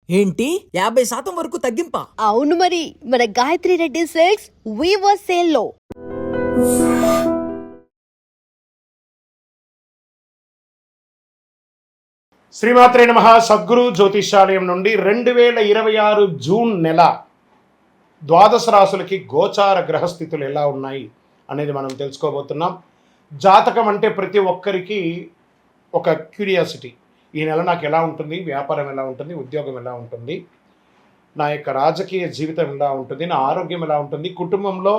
ఏంటి 50% వరకు తగ్గింపా? అవును మరి, మన Gayatri Reddy silks weaver sale లో. శ్రీమాత్రే నమః. సద్గురు జ్యోతిషాలయం నుండి 2026 జూన్ నెల ద్వాదశ రాశులకి గోచార గ్రహస్థితులు ఎలా ఉన్నాయి అనేది మనం తెలుసుకోబోతున్నాం. జాతకం అంటే ప్రతి ఒక్కరికి ఒక క్యూరియాసిటీ. ఈ నెల నాకు ఎలా ఉంటుంది, వ్యాపారం ఎలా ఉంటుంది, ఉద్యోగం ఎలా ఉంటుంది, నా యొక్క రాజకీయ జీవితం ఎలా ఉంటుంది, నా ఆరోగ్యం ఎలా ఉంటుంది, కుటుంబంలో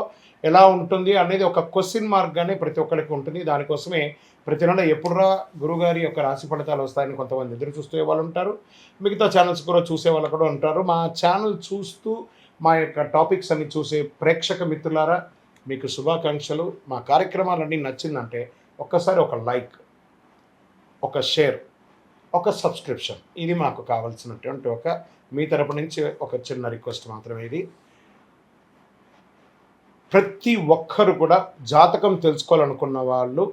ఎలా ఉంటుంది అనేది ఒక క్వశ్చన్ మార్క్గానే ప్రతి ఒక్కరికి ఉంటుంది. దానికోసమే ప్రతి నెల ఎప్పుడురా గురుగారి యొక్క రాశి ఫలితాలు వస్తాయని కొంతమంది ఎదురు చూసే వాళ్ళు ఉంటారు. మిగతా ఛానల్స్ కూడా చూసే వాళ్ళు కూడా ఉంటారు. మా ఛానల్ చూస్తూ మా యొక్క టాపిక్స్ అన్ని చూసే ప్రేక్షక మిత్రులారా, మీకు శుభాకాంక్షలు. మా కార్యక్రమాలన్నీ నచ్చిందంటే ఒక్కసారి ఒక లైక్, ఒక షేర్, ఒక సబ్స్క్రిప్షన్, ఇది మాకు కావాల్సినటువంటి ఒక మీ తరపు నుంచి ఒక చిన్న రిక్వెస్ట్ మాత్రమే. ఇది ప్రతి ఒక్కరు కూడా జాతకం తెలుసుకోవాలనుకున్న వాళ్ళు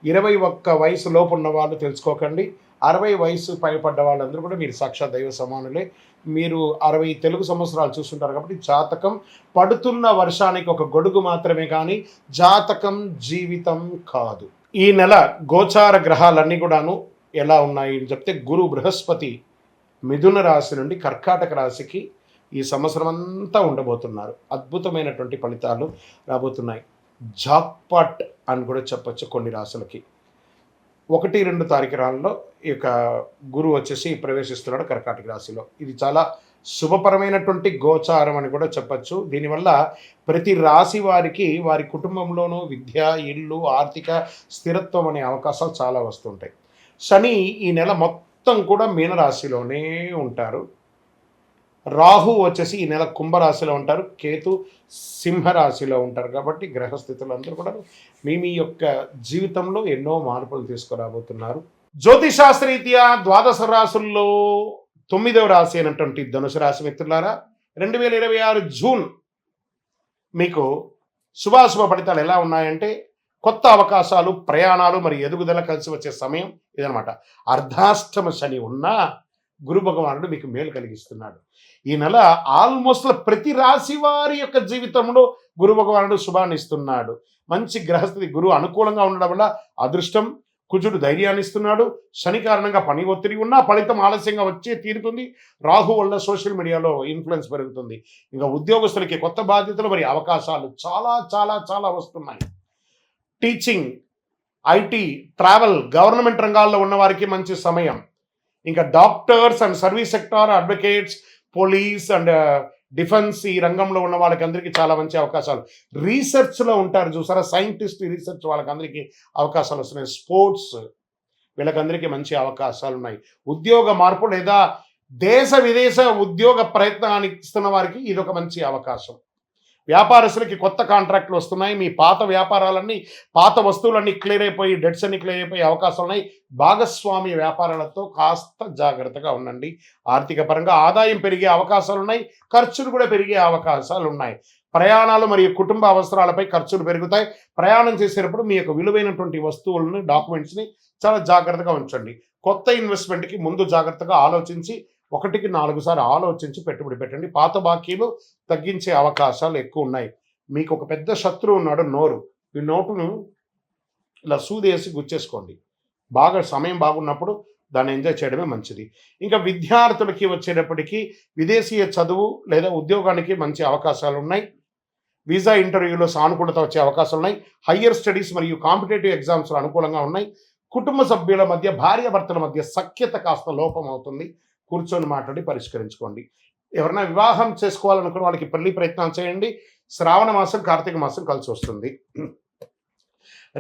21 వయసు లోపు ఉన్న వాళ్ళు తెలుసుకోకండి. 60 వయసు పైపడ్డ వాళ్ళందరూ కూడా మీరు సాక్షాత్ దైవ సమానులే. మీరు 60 తెలుగు సంవత్సరాలు చూస్తుంటారు కాబట్టి జాతకం పడుతున్న వర్షానికి ఒక గొడుగు మాత్రమే, కానీ జాతకం జీవితం కాదు. ఈ నెల గోచార గ్రహాలన్నీ కూడాను ఎలా ఉన్నాయి అని చెప్తే, గురు బృహస్పతి మిథున రాశి నుండి కర్కాటక రాశికి ఈ సంవత్సరం అంతా ఉండబోతున్నారు. అద్భుతమైనటువంటి ఫలితాలు రాబోతున్నాయి. జాక్పాట్ అని కూడా చెప్పచ్చు కొన్ని రాశులకి. 1-2 తారీఖులలో ఈ యొక్క గురువు వచ్చేసి ప్రవేశిస్తున్నాడు కర్కాటక రాశిలో. ఇది చాలా శుభపరమైనటువంటి గోచారం అని కూడా చెప్పచ్చు. దీనివల్ల ప్రతి రాశి వారికి వారి కుటుంబంలోనూ విద్య, ఇల్లు, ఆర్థిక స్థిరత్వం అనే అవకాశాలు చాలా వస్తుంటాయి. శని ఈ నెల మొత్తం కూడా మీనరాశిలోనే ఉంటారు. రాహు వచ్చేసి ఈ నెల కుంభరాశిలో ఉంటారు. కేతు సింహరాశిలో ఉంటారు. కాబట్టి గ్రహస్థితులు అందరూ కూడా మీ యొక్క జీవితంలో ఎన్నో మార్పులు తీసుకురాబోతున్నారు. జ్యోతిశాస్త్రరీత్యా ద్వాదశ రాశుల్లో 9వ రాశి అయినటువంటి ధనుసు రాశి మిత్రులారా, 2026 జూన్ మీకు శుభాశుభ ఫలితాలు ఎలా ఉన్నాయంటే, కొత్త అవకాశాలు, ప్రయాణాలు మరి ఎదుగుదల కలిసి వచ్చే సమయం ఇదనమాట. అర్ధాష్టమ శని ఉన్నా గురు భగవానుడు మీకు మేలు కలిగిస్తున్నాడు. ఈ నెల ఆల్మోస్ట్ ప్రతి రాశి వారి యొక్క జీవితంలో గురు భగవానుడు శుభాన్ని ఇస్తున్నాడు. మంచి గ్రహస్థితి, గురువు అనుకూలంగా ఉండడం వల్ల అదృష్టం, కుజుడు ధైర్యాన్ని ఇస్తున్నాడు. శని కారణంగా పని ఒత్తిడి ఉన్నా ఫలితం ఆలస్యంగా వచ్చే తీరుతుంది. రాహు వల్ల సోషల్ మీడియాలో ఇన్ఫ్లుయెన్స్ పెరుగుతుంది. ఇంకా ఉద్యోగస్తులకి కొత్త బాధ్యతలు మరి అవకాశాలు చాలా చాలా చాలా వస్తున్నాయి. టీచింగ్, ఐటీ, ట్రావెల్, గవర్నమెంట్ రంగాల్లో ఉన్న వారికి మంచి సమయం. ఇంకా doctors and service sector, advocates, police and defence ఈ రంగంలో ఉన్న వాళ్ళకి అందరికీ చాలా మంచి అవకాశాలు. రీసెర్చ్లో ఉంటారు చూసారా, సైంటిస్ట్, రీసెర్చ్ వాళ్ళకి అందరికీ అవకాశాలు వస్తున్నాయి. స్పోర్ట్స్ వీళ్ళకందరికీ మంచి అవకాశాలు ఉన్నాయి. ఉద్యోగ మార్పు లేదా దేశ విదేశ ఉద్యోగ ప్రయత్నానికి ఇస్తున్న వారికి ఇది ఒక మంచి అవకాశం. వ్యాపారస్తులకి కొత్త కాంట్రాక్ట్లు వస్తున్నాయి. మీ పాత వ్యాపారాలన్నీ, పాత వస్తువులన్నీ క్లియర్ అయిపోయి, డెట్స్ అన్ని క్లియర్ అయిపోయి అవకాశాలు ఉన్నాయి. భాగస్వామ్య వ్యాపారాలతో కాస్త జాగ్రత్తగా ఉండండి. ఆర్థిక పరంగా ఆదాయం పెరిగే అవకాశాలు ఉన్నాయి. ఖర్చులు కూడా పెరిగే అవకాశాలు ఉన్నాయి. ప్రయాణాలు మరియు కుటుంబ అవసరాలపై ఖర్చులు పెరుగుతాయి. ప్రయాణం చేసేటప్పుడు మీ యొక్క విలువైనటువంటి వస్తువులను, డాక్యుమెంట్స్ని చాలా జాగ్రత్తగా ఉంచండి. కొత్త ఇన్వెస్ట్మెంట్కి ముందు జాగ్రత్తగా ఆలోచించి 1కి 4 సార్లు ఆలోచించి పెట్టుబడి పెట్టండి. పాత బాకీలు తగ్గించే అవకాశాలు ఎక్కువ ఉన్నాయి. మీకు ఒక పెద్ద శత్రువు ఉన్నాడు, నోరు. ఈ నోటును ఇలా సూదేసి గుచ్చేసుకోండి. బాగా సమయం బాగున్నప్పుడు దాన్ని ఎంజాయ్ చేయడమే మంచిది. ఇంకా విద్యార్థులకి వచ్చేటప్పటికీ విదేశీయ చదువు లేదా ఉద్యోగానికి మంచి అవకాశాలు ఉన్నాయి. వీసా ఇంటర్వ్యూలో సానుకూలత వచ్చే అవకాశాలు ఉన్నాయి. హయ్యర్ స్టడీస్ మరియు కాంపిటేటివ్ ఎగ్జామ్స్లో అనుకూలంగా ఉన్నాయి. కుటుంబ సభ్యుల మధ్య, భార్యాభర్తల మధ్య సఖ్యత కాస్త లోపం అవుతుంది. కూర్చొని మాట్లాడి పరిష్కరించుకోండి. ఎవరైనా వివాహం చేసుకోవాలనుకున్న వాళ్ళకి పెళ్లి ప్రయత్నాలు చేయండి. శ్రావణ మాసం, కార్తీక మాసం కలిసి వస్తుంది.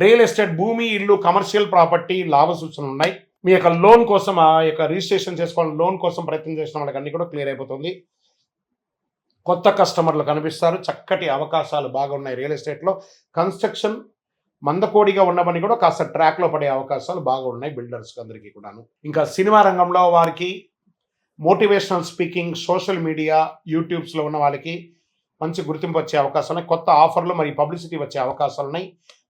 రియల్ ఎస్టేట్, భూమి, ఇల్లు, కమర్షియల్ ప్రాపర్టీ లాభ సూచనలు ఉన్నాయి. మీ యొక్క లోన్ కోసం, ఆ యొక్క రిజిస్ట్రేషన్ చేసుకోవాలి, లోన్ కోసం ప్రయత్నం చేసిన వాళ్ళకి అన్ని కూడా క్లియర్ అయిపోతుంది. కొత్త కస్టమర్లు కనిపిస్తారు. చక్కటి అవకాశాలు బాగున్నాయి. రియల్ ఎస్టేట్లో కన్స్ట్రక్షన్ మందకోడిగా ఉన్నవని కూడా కాస్త ట్రాక్లో పడే అవకాశాలు బాగా ఉన్నాయి బిల్డర్స్కి అందరికీ కూడాను. ఇంకా సినిమా రంగంలో వారికి, మోటివేషనల్ స్పీకింగ్, సోషల్ మీడియా, యూట్యూబ్స్లో ఉన్న వాళ్ళకి మంచి గుర్తింపు వచ్చే అవకాశాలు ఉన్నాయి. కొత్త ఆఫర్లు మరియు పబ్లిసిటీ వచ్చే అవకాశాలు ఉన్నాయి.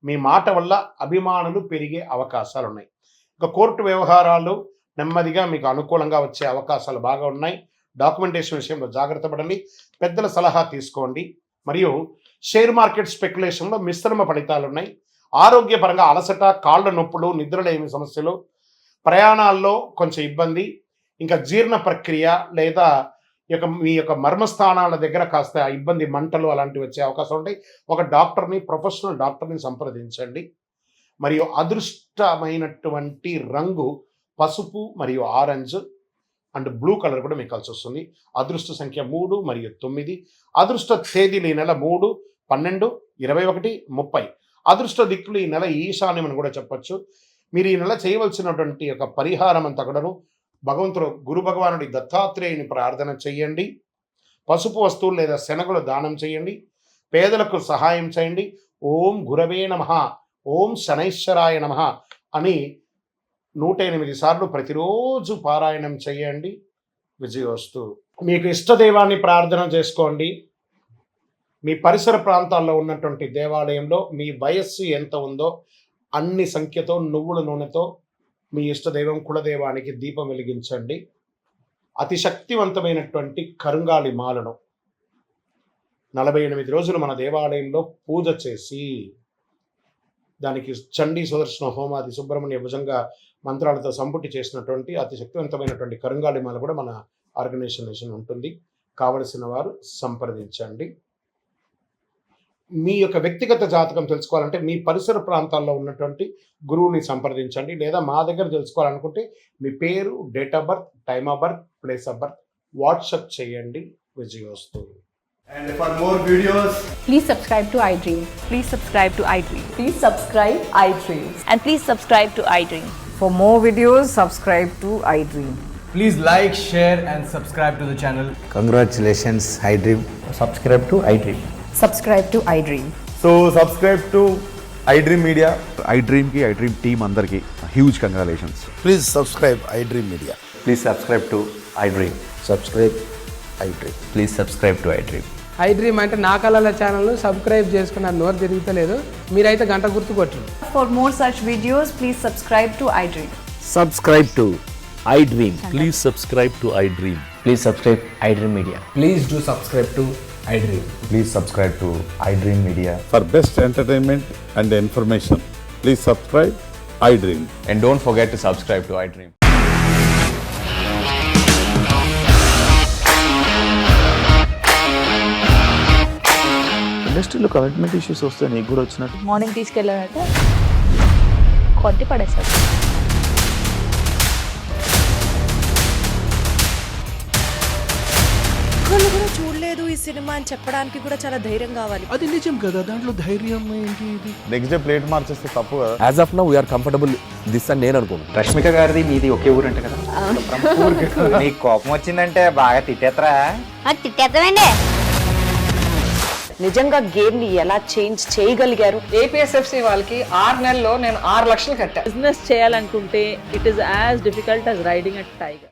మీ మాట వల్ల అభిమానులు పెరిగే అవకాశాలు ఉన్నాయి. ఇంకా కోర్టు వ్యవహారాలు నెమ్మదిగా మీకు అనుకూలంగా వచ్చే అవకాశాలు బాగా ఉన్నాయి. డాక్యుమెంటేషన్ విషయంలో జాగ్రత్త పడండి, పెద్దల సలహా తీసుకోండి. మరియు షేర్ మార్కెట్ స్పెక్యులేషన్లో మిశ్రమ ఫలితాలు ఉన్నాయి. ఆరోగ్యపరంగా అలసట, కాళ్ళ నొప్పులు, నిద్రలేమి సమస్యలు, ప్రయాణాల్లో కొంచెం ఇబ్బంది, ఇంకా జీర్ణ ప్రక్రియ లేదా మీ యొక్క మర్మస్థానాల దగ్గర కాస్త ఇబ్బంది, మంటలు అలాంటివి వచ్చే అవకాశం ఉంటాయి. ఒక డాక్టర్ని, ప్రొఫెషనల్ డాక్టర్ని సంప్రదించండి. మరియు అదృష్టమైనటువంటి రంగు పసుపు మరియు ఆరెంజ్ అండ్ బ్లూ కలర్ కూడా మీకు కలిసి వస్తుంది. అదృష్ట సంఖ్య 3 మరియు 9. అదృష్ట తేదీలు ఈ నెల 3, 12, 21, 30. అదృష్ట దిక్కులు ఈ నెల ఈశాన్యం అని కూడా చెప్పచ్చు. మీరు ఈ నెల చేయవలసినటువంటి యొక్క పరిహారం అంతా కూడాను భగవంతుడు గురు భగవానుడి దత్తాత్రేయుని ప్రార్థన చేయండి. పసుపు వస్తువులు లేదా శనగలు దానం చేయండి. పేదలకు సహాయం చేయండి. ఓం గురవే నమః, ఓం శనైశ్వరాయ నమః అని 108 సార్లు ప్రతిరోజు పారాయణం చేయండి. విజయోస్తు. మీకు ఇష్టదైవాన్ని ప్రార్థన చేసుకోండి. మీ పరిసర ప్రాంతాల్లో ఉన్నటువంటి దేవాలయంలో మీ వయస్సు ఎంత ఉందో అన్ని సంఖ్యతో నువ్వుల నూనెతో మీ ఇష్టదైవం కులదైవానికి దీపం వెలిగించండి. అతి శక్తివంతమైనటువంటి కరుంగాలి మాలను 48 రోజులు మన దేవాలయంలో పూజ చేసి దానికి చండీ సుదర్శన హోమాది సుబ్రహ్మణ్య భుజంగా మంత్రాలతో సంపుటి చేసినటువంటి అతి శక్తివంతమైనటువంటి కరుంగాలి మాల కూడా మన ఆర్గనైజేషన్ ఉంటుంది. కావలసిన వారు సంప్రదించండి. మీ యొక్క వ్యక్తిగత జాతకం తెలుసుకోవాలంటే మీ పరిసర ప్రాంతాల్లో ఉన్నటువంటి గురువుని సంప్రదించండి. లేదా మా దగ్గర తెలుసుకోవాలనుకుంటే మీ పేరు, date of birth, time of birth, place of birth WhatsApp చేయండి. విజయోస్తు. And for more videos, Please subscribe to iDream. Please subscribe to iDream. Please subscribe iDream. And please subscribe to iDream. For more videos, subscribe to iDream. please like, share and subscribe to the channel. Congratulations, iDream. Subscribe to iDream. Subscribe to iDream. So subscribe to iDream Media. iDream ki iDream team andarki huge congratulations. Please subscribe iDream Media. Please subscribe to iDream. Subscribe iDream. Please subscribe to iDream. iDream అంటే నా కళల ఛానల్ను subscribe చేసుకున్న నోరు తిరుగుతలేదు. మీరైతే గంట గుర్తు కొట్టండి. For more such videos, please subscribe to iDream. Subscribe to iDream. Please subscribe to iDream. Please subscribe iDream Media. Please do subscribe to iDream. Please subscribe to iDream Media. For best entertainment and information, please subscribe iDream. And don't forget to subscribe to iDream. ఇండస్ట్రీలో commitment issues వస్తే నీకు కూడా వచ్చినట్టు morning తీసుకెళ్ళారంటే కొట్టి పడేస్తారు. ఒక్కళ్ళు కూడా చూడలేదు ఈ సినిమా అని చెప్పడానికి కూడా చాలా ధైర్యం కావాలి. అది నిజం కదా, దాంట్లో ధైర్యం ఏంటి? ఇది నెక్స్ట్ డే ప్లేట్ మార్చేస్తే తప్పు కదా. As of now, we are comfortable this అని నేను అనుకుంటున్నాను. రష్మిక గారిది మీది ఒకే ఊరంట కదా. నీకు కోపం వచ్చిందంటే బాగా తిట్టేత్తరా? తిట్టేద్దామండి. నిజంగా గేమ్ ని ఎలా చేంజ్ చేయగలిగారు? ఏపీఎస్ఎఫ్సి వాళ్ళకి 6 నెలల్లో నేను 6 లక్షలు కట్టా. బిజినెస్ చేయాలనుకుంటే it is as difficult as riding a tiger.